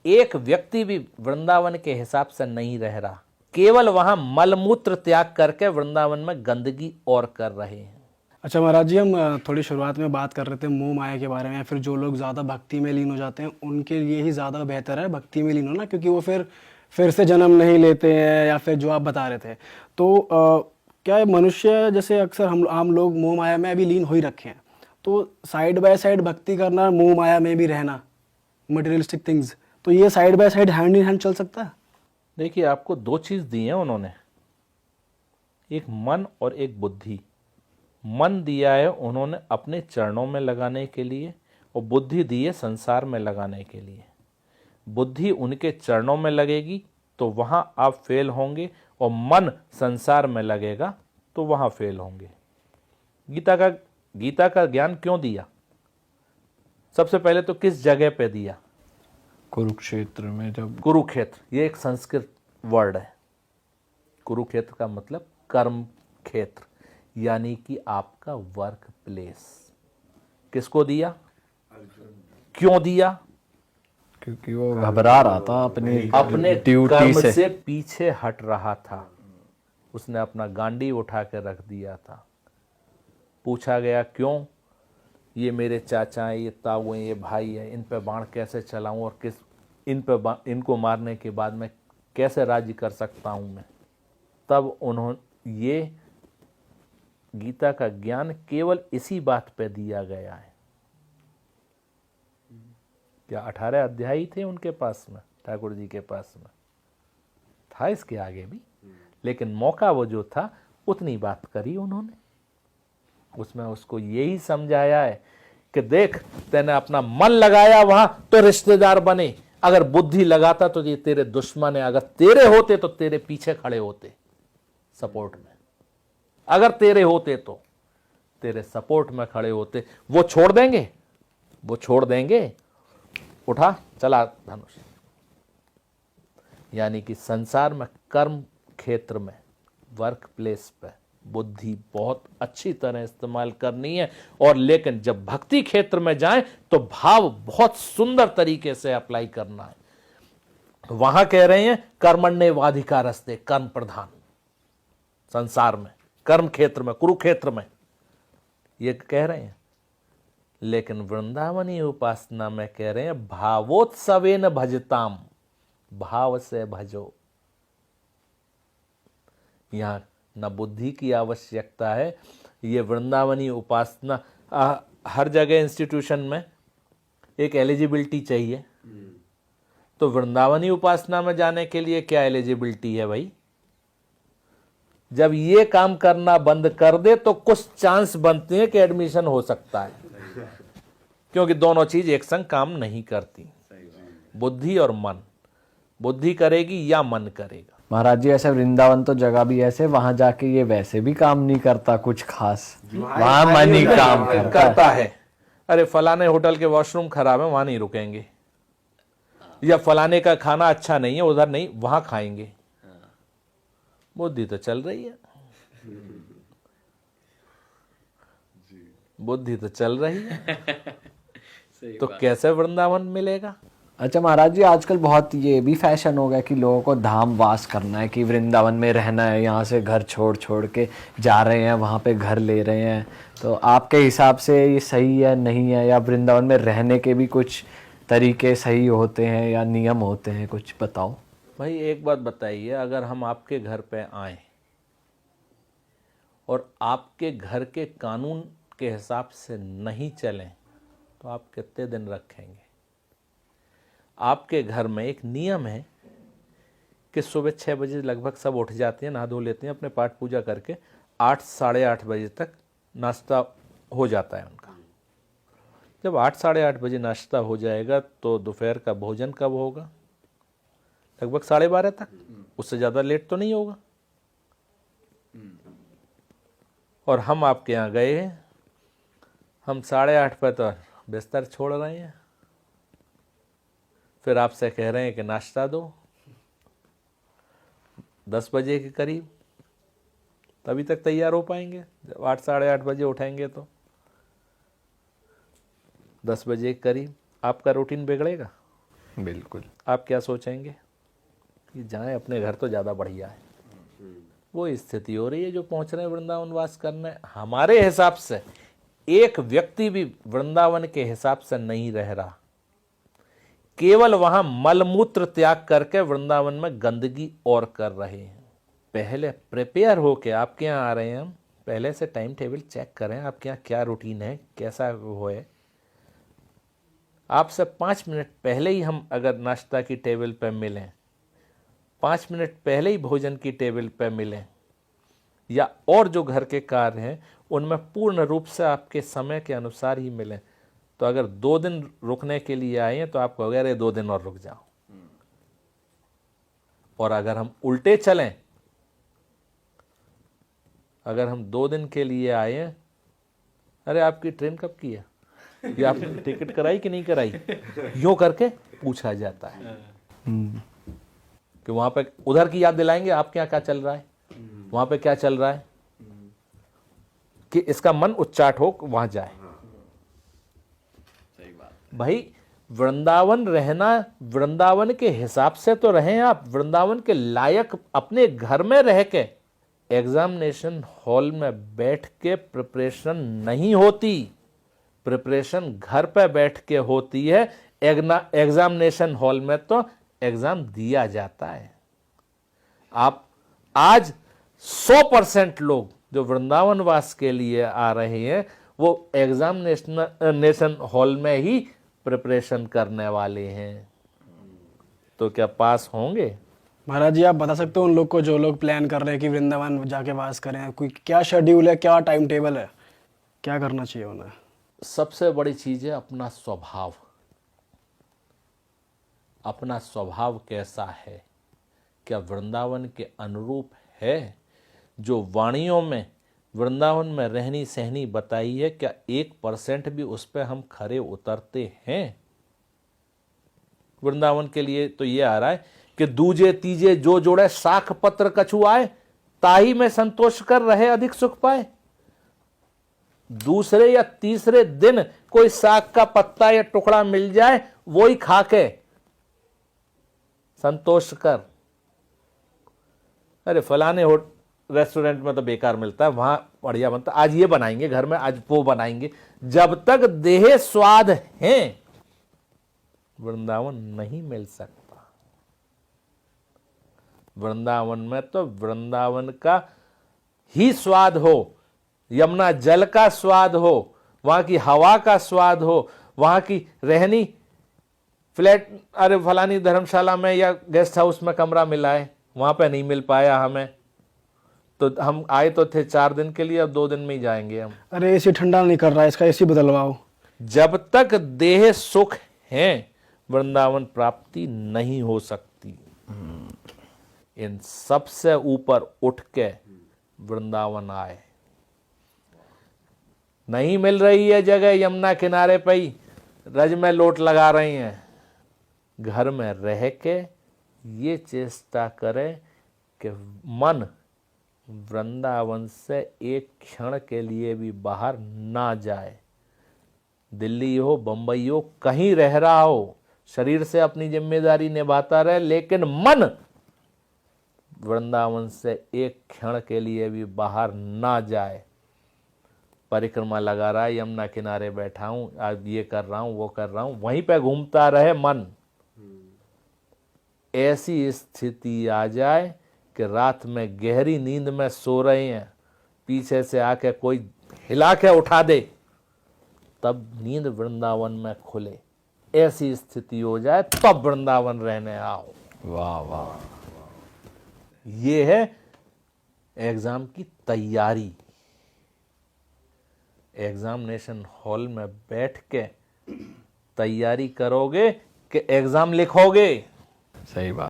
एक व्यक्ति भी वृंदावन के हिसाब से नहीं रह रहा, केवल वहां मलमूत्र त्याग करके वृंदावन में गंदगी और कर रहे हैं। अच्छा महाराज जी, हम थोड़ी शुरुआत में बात कर रहे थे मोह माया के बारे में, या फिर जो लोग ज़्यादा भक्ति में लीन हो जाते हैं उनके लिए ही ज़्यादा बेहतर है भक्ति में लीन होना, क्योंकि वो फिर से जन्म नहीं लेते हैं, या फिर जो आप बता रहे थे। तो क्या है, मनुष्य जैसे अक्सर हम लोग मोह माया में अभी लीन हो ही रखे हैं, तो साइड बाय साइड भक्ति करना, मोह माया में भी रहना, मटेरियलिस्टिक थिंग्स, तो ये side by side hand in hand चल सकता है? देखिए, आपको दो चीज दी है उन्होंने, एक मन और एक बुद्धि। मन दिया है उन्होंने अपने चरणों में लगाने के लिए, और बुद्धि दी है संसार में लगाने के लिए। बुद्धि उनके चरणों में लगेगी तो वहां आप फेल होंगे, और मन संसार में लगेगा तो वहां फेल होंगे। गीता का ज्ञान क्यों दिया? सबसे पहले तो किस जगह पे दिया? कुरुक्षेत्र में। जब कुरुक्षेत्र, ये एक संस्कृत वर्ड है। कुरुक्षेत्र का मतलब कर्म क्षेत्र, यानी कि आपका वर्क प्लेस। किसको दिया? क्यों दिया? क्योंकि वो घबरा रहा था अपने कर्म से पीछे हट रहा था। उसने अपना गांडी उठा के रख दिया था। पूछा गया क्यों? ये मेरे चाचा हैं, ये ताऊ हैं, ये भाई है, इन पे बाण कैसे चलाऊं, और इनको मारने के बाद मैं कैसे राज्य कर सकता हूं मैं। तब उन्होंने, ये गीता का ज्ञान केवल इसी बात पे दिया गया है। क्या 18 अध्याय ही थे उनके पास में, ठाकुर जी के पास में? था इसके आगे भी, लेकिन मौका वो जो था उतनी बात करी उन्होंने। उसमें उसको यही समझाया है कि देख, तैने अपना मन लगाया वहां तो रिश्तेदार बने, अगर बुद्धि लगाता तो ये तेरे दुश्मन है, अगर तेरे होते तो तेरे पीछे खड़े होते सपोर्ट में, अगर तेरे होते तो तेरे सपोर्ट में खड़े होते। वो छोड़ देंगे? वो छोड़ देंगे? उठा चला धनुष। यानी कि संसार में, कर्म क्षेत्र में, वर्क प्लेस पे बुद्धि बहुत अच्छी तरह इस्तेमाल करनी है, और लेकिन जब भक्ति क्षेत्र में जाएं तो भाव बहुत सुंदर तरीके से अप्लाई करना है। वहां कह रहे हैं कर्मण्येवाधिकारस्ते, कर्म प्रधान। संसार में, कर्म क्षेत्र में, कुरुक्षेत्र में ये कह रहे हैं, लेकिन वृंदावनी उपासना में कह रहे हैं भावोत्सवेन भजताम, भाव से भजो। यहां न बुद्धि की आवश्यकता है। ये वृंदावनी उपासना, हर जगह इंस्टीट्यूशन में एक एलिजिबिलिटी चाहिए, तो वृंदावनी उपासना में जाने के लिए क्या एलिजिबिलिटी है भाई? जब ये काम करना बंद कर दे तो कुछ चांस बनते हैं कि एडमिशन हो सकता है, क्योंकि दोनों चीज एक संग काम नहीं करती, बुद्धि और मन। बुद्धि करेगी या मन करेगा। महाराज जी, ऐसे वृंदावन तो जगह भी ऐसे, वहां जाके ये वैसे भी काम नहीं करता कुछ खास, वहां मन ही काम करता है। अरे फलाने होटल के वॉशरूम खराब है, वहां नहीं रुकेंगे, या फलाने का खाना अच्छा नहीं है, उधर नहीं, वहां खाएंगे। बुद्धि तो चल रही है, बुद्धि तो चल रही है। तो कैसे वृंदावन मिलेगा? अच्छा महाराज जी, आजकल बहुत ये भी फैशन हो गया कि लोगों को धाम वास करना है, कि वृंदावन में रहना है, यहाँ से घर छोड़ छोड़ के जा रहे हैं, वहाँ पे घर ले रहे हैं। तो आपके हिसाब से ये सही है, नहीं है, या वृंदावन में रहने के भी कुछ तरीके सही होते हैं या नियम होते हैं, कुछ बताओ। भाई एक बात बताइए, अगर हम आपके घर पे आए और आपके घर के कानून के हिसाब से नहीं चलें तो आप कितने दिन रखेंगे? आपके घर में एक नियम है कि सुबह 6 बजे लगभग सब उठ जाते हैं, नहा धो लेते हैं, अपने पाठ पूजा करके 8 साढ़े 8 बजे तक नाश्ता हो जाता है उनका। जब 8 साढ़े 8 बजे नाश्ता हो जाएगा तो दोपहर का भोजन कब होगा? लगभग 12:30 तक, उससे ज़्यादा लेट तो नहीं होगा। और हम आपके यहाँ गए हैं, हम 8:30 पर तो बिस्तर छोड़ रहे हैं, फिर आपसे कह रहे हैं कि नाश्ता दो 10 बजे के करीब, तभी तक तैयार हो पाएंगे। जब 8 साढ़े 8 बजे उठेंगे तो 10 बजे के करीब आपका रूटीन बिगड़ेगा। बिल्कुल। आप क्या सोचेंगे कि जाएं अपने घर तो ज़्यादा बढ़िया है। वो स्थिति हो रही है जो पहुंच रहे हैं वृंदावन वास करने। हमारे हिसाब से एक व्यक्ति भी वृंदावन के हिसाब से नहीं रह रहा, केवल वहां मलमूत्र त्याग करके वृंदावन में गंदगी और कर रहे हैं। पहले प्रिपेयर होके आपके यहाँ आ रहे हैं, हम पहले से टाइम टेबल चेक करें आपके यहाँ क्या रूटीन है, कैसा वो है। आपसे 5 मिनट पहले ही हम अगर नाश्ता की टेबल पर मिलें, 5 मिनट पहले ही भोजन की टेबल पर मिलें, या और जो घर के कार्य हैं उनमें पूर्ण रूप से आपके समय के अनुसार ही मिलें, तो अगर 2 दिन रुकने के लिए आए हैं तो आप कहोगे अरे 2 दिन और रुक जाओ। और अगर हम उल्टे चलें, अगर हम 2 दिन के लिए आए हैं, अरे आपकी ट्रेन कब की है, या आपने टिकट कराई कि नहीं कराई, यूं करके पूछा जाता है कि वहां पे उधर की याद दिलाएंगे आपके यहाँ क्या चल रहा है, वहां पे क्या चल रहा है, कि इसका मन उच्चाट हो वहां जाए। भाई वृंदावन रहना, वृंदावन के हिसाब से तो रहें आप, वृंदावन के लायक अपने घर में रह के एग्जामिनेशन हॉल में बैठ के प्रिपरेशन नहीं होती। प्रिपरेशन घर पे बैठ के होती है, एग्जामिनेशन हॉल में तो एग्जाम दिया जाता है। आप आज 100% लोग जो वृंदावन वास के लिए आ रहे हैं वो एग्जामिनेशन हॉल में ही प्रिपरेशन करने वाले हैं, तो क्या पास होंगे? महाराज जी आप बता सकते हो उन लोग को जो लोग प्लान कर रहे हैं कि वृंदावन जाके वास करें, कोई क्या शेड्यूल है, क्या टाइम टेबल है, क्या करना चाहिए उन्हें? सबसे बड़ी चीज है अपना स्वभाव। अपना स्वभाव कैसा है, क्या वृंदावन के अनुरूप है? जो वाणियों में वृंदावन में रहनी सहनी बताई है, क्या 1% भी उस पर हम खरे उतरते हैं? वृंदावन के लिए तो ये आ रहा है कि दूजे तीजे जो जोड़े शाख पत्र कछु आए, ताही में संतोष कर रहे अधिक सुख पाए। दूसरे या तीसरे दिन कोई साग का पत्ता या टुकड़ा मिल जाए, वो ही खा के संतोष कर। अरे फलाने रेस्टोरेंट में तो बेकार मिलता है, वहां बढ़िया बनता, आज ये बनाएंगे घर में, आज वो बनाएंगे। जब तक देह स्वाद है वृंदावन नहीं मिल सकता। वृंदावन में तो वृंदावन का ही स्वाद हो, यमुना जल का स्वाद हो, वहां की हवा का स्वाद हो, वहां की रहनी फ्लैट, अरे फलानी धर्मशाला में या गेस्ट हाउस में कमरा मिला है, वहां पे नहीं मिल पाया हमें, तो हम आए तो थे 4 दिन के लिए, अब 2 दिन में ही जाएंगे हम। अरे एसी ठंडा नहीं कर रहा है, इसका एसी बदलवाओ। जब तक देह सुख है वृंदावन प्राप्ति नहीं हो सकती। इन सबसे ऊपर उठ के वृंदावन आए। नहीं मिल रही है जगह यमुना किनारे पे ही रज में लोट लगा रही हैं, घर में रह के ये चेष्टा करे कि मन वृंदावन से एक क्षण के लिए भी बाहर ना जाए। दिल्ली हो, बंबई हो, कहीं रह रहा हो, शरीर से अपनी जिम्मेदारी निभाता रहे, लेकिन मन वृंदावन से एक क्षण के लिए भी बाहर ना जाए। परिक्रमा लगा रहा है, यमुना किनारे बैठा हूं, आज ये कर रहा हूं, वो कर रहा हूं, वहीं पे घूमता रहे मन। ऐसी स्थिति आ जाए कि रात में गहरी नींद में सो रहे हैं, पीछे से आके कोई हिला के उठा दे, तब नींद वृंदावन में खुले। ऐसी स्थिति हो जाए तब वृंदावन रहने आओ। वाह वाह। ये है एग्जाम की तैयारी। एग्जामिनेशन हॉल में बैठ के तैयारी करोगे कि एग्जाम लिखोगे? सही बात।